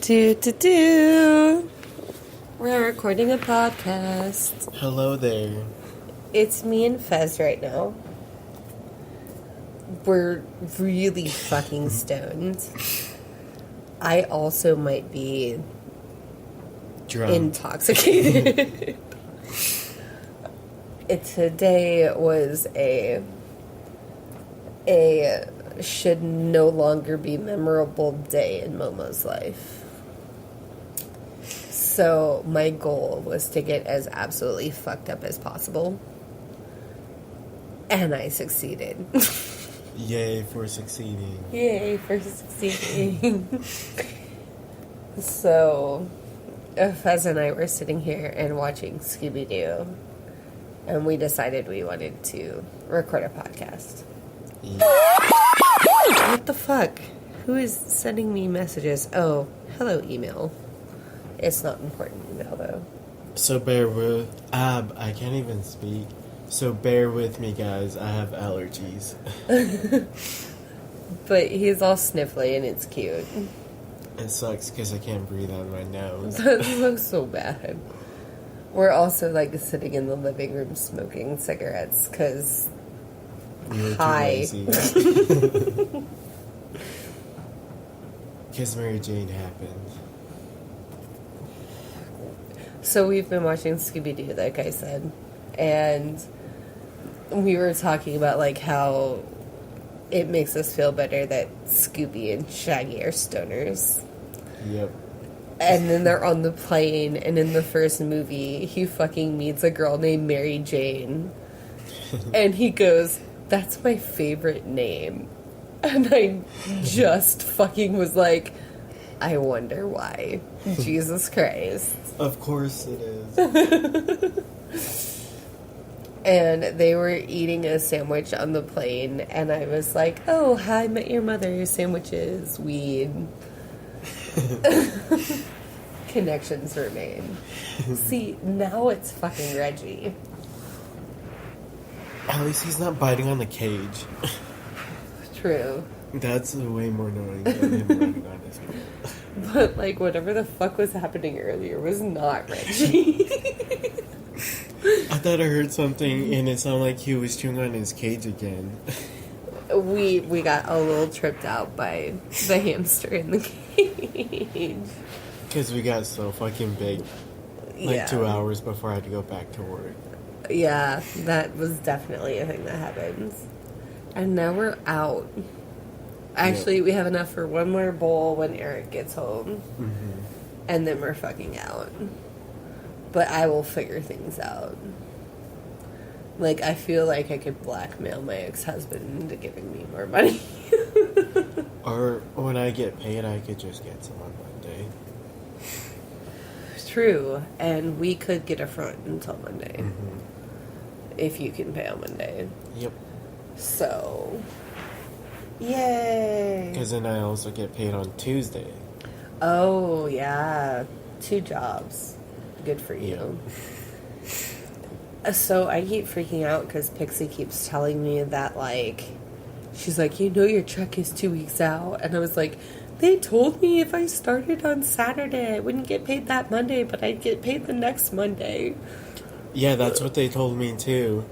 Do. We're recording a podcast. Hello there. It's me and Fez right now. We're really fucking stoned. I also might be Drunk. intoxicated. Today was a should no longer be memorable day in Momo's life. So my goal was to get as absolutely fucked up as possible. And I succeeded. Yay for succeeding. Yay for succeeding. So, Fez and I were sitting here and watching Scooby-Doo. And we decided we wanted to record a podcast. Yeah. What the fuck? Who is sending me messages? Oh, hello, email. It's not important email, though. So bear with... I can't even speak. So bear with me, guys. I have allergies. But he's all sniffly and it's cute. It sucks because I can't breathe out of my nose. That looks so bad. We're also, sitting in the living room smoking cigarettes, because... You were too Hi. lazy. Because Mary Jane happened. So we've been watching Scooby-Doo, like I said, and we were talking about, how it makes us feel better that Scooby and Shaggy are stoners. Yep. And then they're on the plane, and in the first movie, he fucking meets a girl named Mary Jane. And he goes, "That's my favorite name." And I just fucking was like, I wonder why. Jesus Christ. Of course it is. And they were eating a sandwich on the plane, and I was like, "Oh, hi, met your mother, sandwiches, weed." Connections remain. See, now it's fucking Reggie. At least he's not biting on the cage. True. That's way more annoying than him biting on his cage. But, whatever the fuck was happening earlier was not Reggie. I thought I heard something and it sounded like he was chewing on his cage again. We got a little tripped out by the hamster in the cage. Because we got so fucking big. 2 hours before I had to go back to work. Yeah, that was definitely a thing that happens. And now we're out. Actually, we have enough for one more bowl when Eric gets home. Mm-hmm. And then we're fucking out. But I will figure things out. I feel like I could blackmail my ex-husband into giving me more money. Or when I get paid, I could just get some on Monday. True. And we could get a front until Monday. Mm-hmm. If you can pay on Monday. Yep. So... Yay! Because then I also get paid on Tuesday. Oh, yeah. 2 jobs. Good for you. Yeah. So I keep freaking out because Pixie keeps telling me that, she's like, your check is 2 weeks out. And I was like, they told me if I started on Saturday, I wouldn't get paid that Monday, but I'd get paid the next Monday. Yeah, that's what they told me too.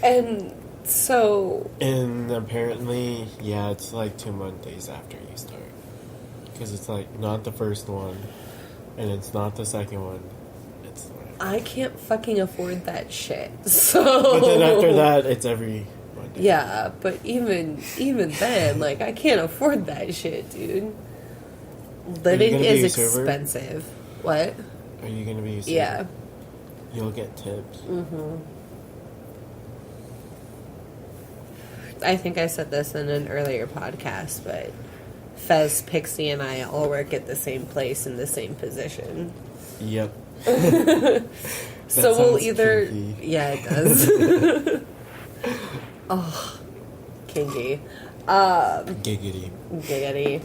And so... And apparently, yeah, it's 2 Mondays after you start. Because it's not the first one, and it's not the second one. It's I can't fucking afford that shit. So... But then after that, it's every Monday. Yeah, but even then, I can't afford that shit, dude. Living is expensive. What? Are you gonna be a server? Yeah. You'll get tips. Mm-hmm. I think I said this in an earlier podcast, but Fez, Pixie, and I all work at the same place in the same position. Yep. So we'll either... kinky. Yeah, it does. Oh, kinky. Giggity. Giggity.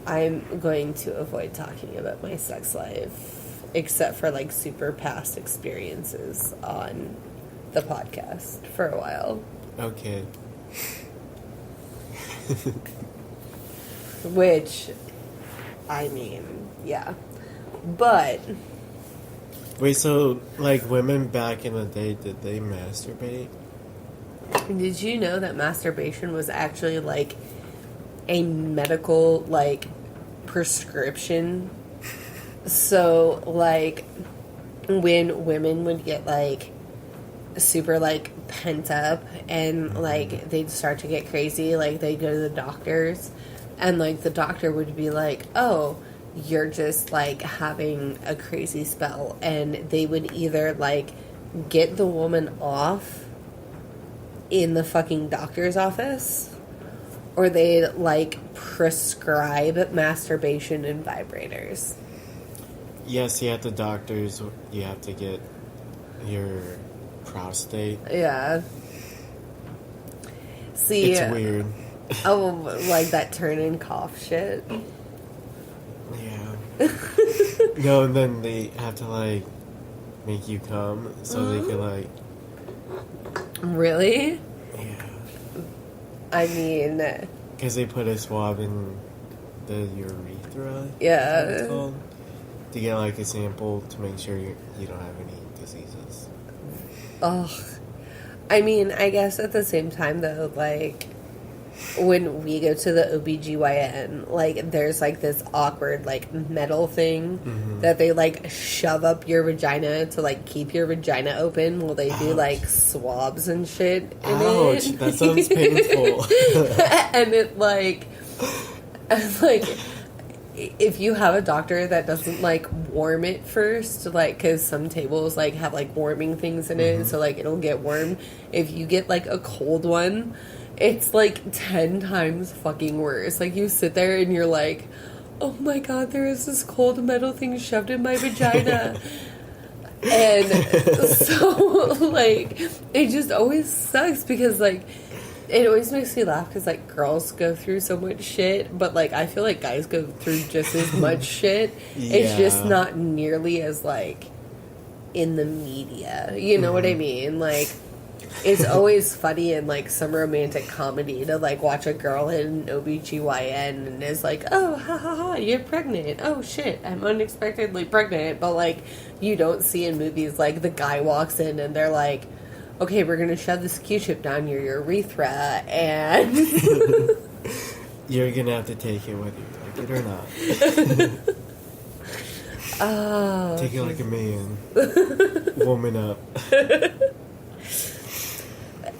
I'm going to avoid talking about my sex life, except for super past experiences on the podcast for a while. Okay. Which I mean, yeah. But... Wait, so, like, women back in the day, did they masturbate? Did you know that masturbation was actually, like, a medical, like, prescription? So, like, when women would get, like, super, like, pent up and, like, they'd start to get crazy, like, they'd go to the doctors and, like, the doctor would be like, oh, you're just, like, having a crazy spell. And they would either, like, get the woman off in the fucking doctor's office, or they'd, like, prescribe masturbation and vibrators. Yes, at the doctors, you have to get your prostate. Yeah. See, it's weird. Oh, like that turn and cough shit. Yeah. No, and then they have to, like, make you come so they can, like... Really? Yeah. I mean... Because they put a swab in the urethra. Yeah. Is what it's called, to get, like, a sample to make sure you don't have any diseases. Ugh. I mean, I guess at the same time, though, like... when we go to the OBGYN, like, there's, like, this awkward, like, metal thing that they, like, shove up your vagina to, like, keep your vagina open while they do, like, swabs and shit in Ouch, it. that sounds painful. And it, like, if you have a doctor that doesn't, like, warm it first, like, because some tables, like, have, like, warming things in it, so, like, it'll get warm. If you get, like, a cold one... it's, like, 10 times fucking worse. Like, you sit there and you're like, oh my god, there is this cold metal thing shoved in my vagina. And so, like, it just always sucks because, like, it always makes me laugh because, like, girls go through so much shit, but, like, I feel like guys go through just as much shit. Yeah. It's just not nearly as, like, in the media. You know what I mean? Like... it's always funny in, like, some romantic comedy to, like, watch a girl in an OBGYN and is like, oh, ha ha ha, you're pregnant. Oh, shit, I'm unexpectedly pregnant. But, like, you don't see in movies, like, the guy walks in and they're like, okay, we're going to shove this Q-tip down your urethra and... you're going to have to take it whether you like it or not. Oh. Take it like a man. Woman up.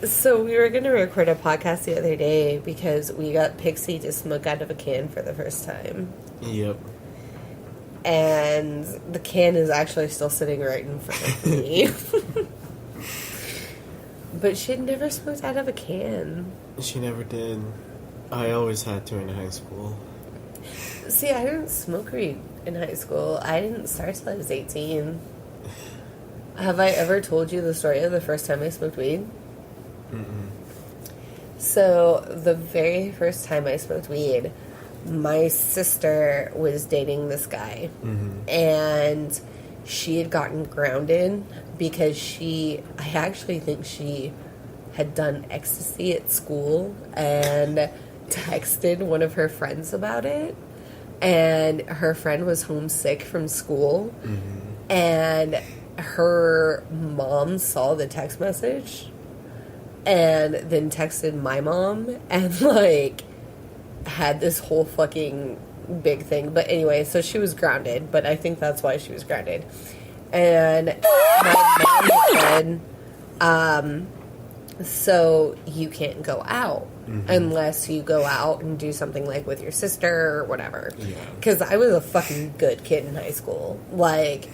So we were going to record a podcast the other day because we got Pixie to smoke out of a can for the first time. Yep. And the can is actually still sitting right in front of me. But she'd never smoked out of a can. She never did. I always had to in high school. See, I didn't smoke weed in high school. I didn't start till I was 18. Have I ever told you the story of the first time I smoked weed? Mm-mm. So, the very first time I smoked weed, my sister was dating this guy. And she had gotten grounded because I actually think she had done ecstasy at school and texted one of her friends about it. And her friend was homesick from school. And her mom saw the text message and then texted my mom and, like, had this whole fucking big thing. But anyway, so she was grounded, but I think that's why she was grounded. And my mom said, so you can't go out unless you go out and do something, like, with your sister or whatever. Because I was a fucking good kid in high school. Like...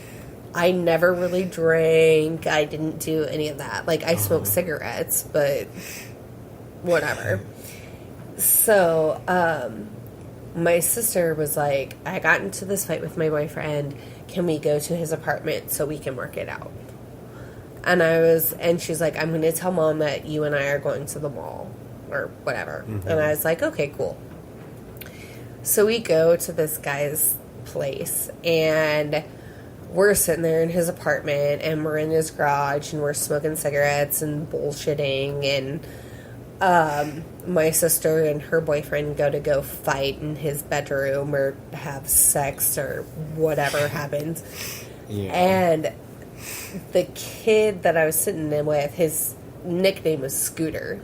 I never really drank. I didn't do any of that. Like, I smoked cigarettes, but whatever. So, my sister was like, I got into this fight with my boyfriend. Can we go to his apartment so we can work it out? And she's like, I'm going to tell Mom that you and I are going to the mall or whatever. And I was like, okay, cool. So we go to this guy's place and... we're sitting there in his apartment, and we're in his garage, and we're smoking cigarettes and bullshitting, and my sister and her boyfriend go fight in his bedroom or have sex or whatever happens. Yeah. And the kid that I was sitting in with, his nickname was Scooter.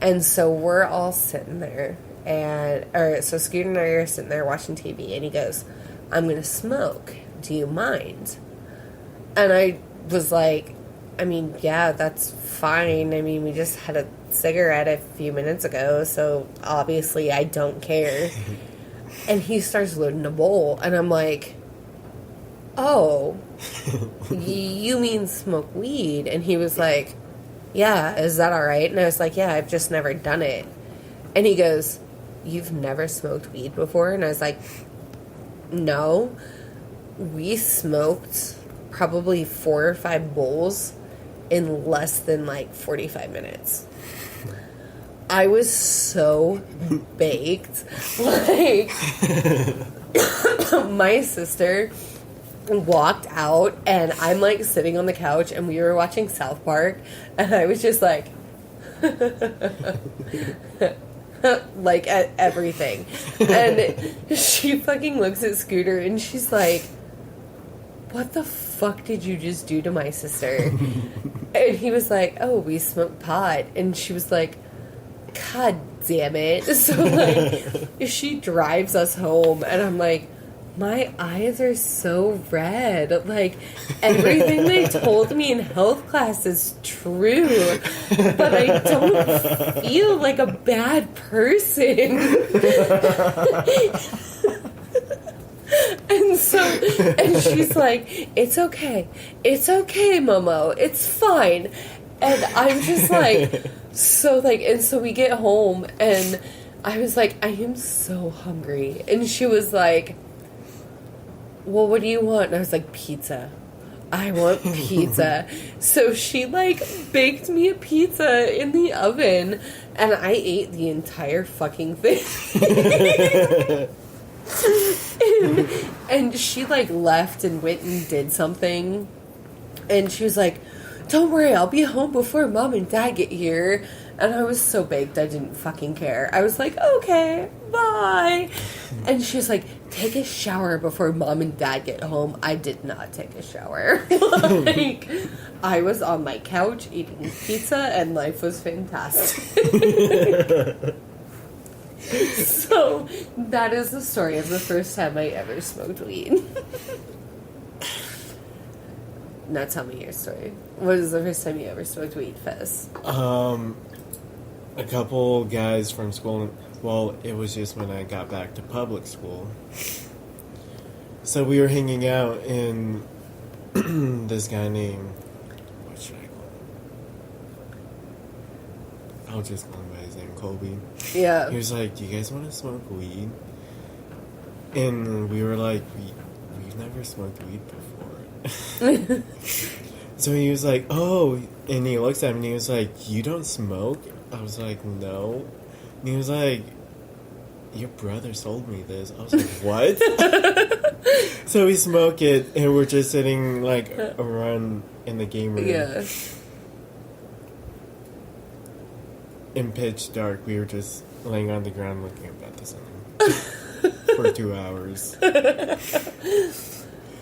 And so we're all sitting there. So Scooter and I are sitting there watching TV. And he goes, I'm going to smoke. Do you mind? And I was like, I mean, yeah, that's fine. I mean, we just had a cigarette a few minutes ago, so obviously I don't care. And he starts loading a bowl, and I'm like, oh, you mean smoke weed? And he was like, yeah, is that all right? And I was like, yeah, I've just never done it. And he goes, you've never smoked weed before? And I was like, no. We smoked probably 4 or 5 bowls in less than like 45 minutes. I was so baked. Like, my sister walked out and I'm like sitting on the couch and we were watching South Park and I was just like like at everything. And she fucking looks at Scooter and she's like, what the fuck did you just do to my sister? And he was like, oh, we smoked pot. And she was like, God damn it. So like she drives us home and I'm like, my eyes are so red. Like, everything they told me in health class is true, but I don't feel like a bad person. And she's like, it's okay, Momo, it's fine. And I'm just like, so like, and so we get home and I was like, I am so hungry. And she was like, well, what do you want? And I was like, pizza. I want pizza. So she like baked me a pizza in the oven and I ate the entire fucking thing. and she like left and went and did something and she was like, don't worry, I'll be home before mom and dad get here. And I was so baked I didn't fucking care. I was like, okay, bye. And she was like, take a shower before mom and dad get home. I did not take a shower. Like, I was on my couch eating pizza and life was fantastic. So that is the story of the first time I ever smoked weed. Now tell me your story. What is the first time you ever smoked weed, Fez? A couple guys from school. Well, it was just when I got back to public school. So we were hanging out in this guy named, what should I call him? I'll just call him by his name, Colby. Yeah. He was like, do you guys want to smoke weed? And we were like, we've never smoked weed before. So he was like, oh, and he looks at me and he was like, you don't smoke? I was like, no. And he was like, your brother sold me this. I was like, what? So we smoke it and we're just sitting like around in the game room. Yeah. In pitch dark, we were just laying on the ground looking up at the sun for 2 hours.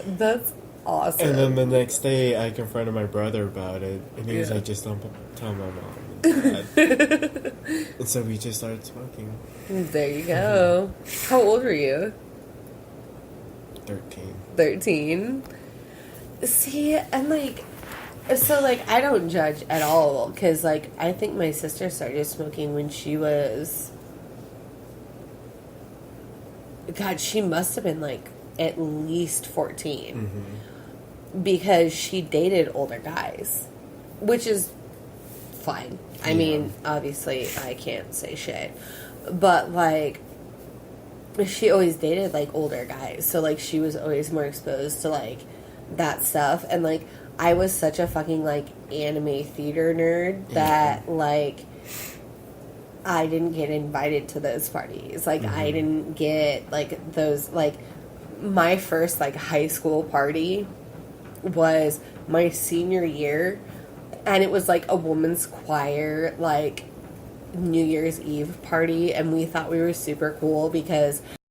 That's awesome. And then the next day, I confronted my brother about it, and he was like, just don't tell my mom and dad. And so we just started smoking. There you go. How old were you? 13. 13? See, and like, so like, I don't judge at all, because like, I think my sister started smoking when she was, God, she must have been like at least 14. Mm-hmm. Because she dated older guys, which is fine. I mean, obviously, I can't say shit. But, like, she always dated, like, older guys. So, like, she was always more exposed to, like, that stuff. And, like, I was such a fucking, like, anime theater nerd that, like, I didn't get invited to those parties. Like, I didn't get, like, those, like, my first, like, high school party was my senior year, and it was like a woman's choir, like New Year's Eve party, and we thought we were super cool because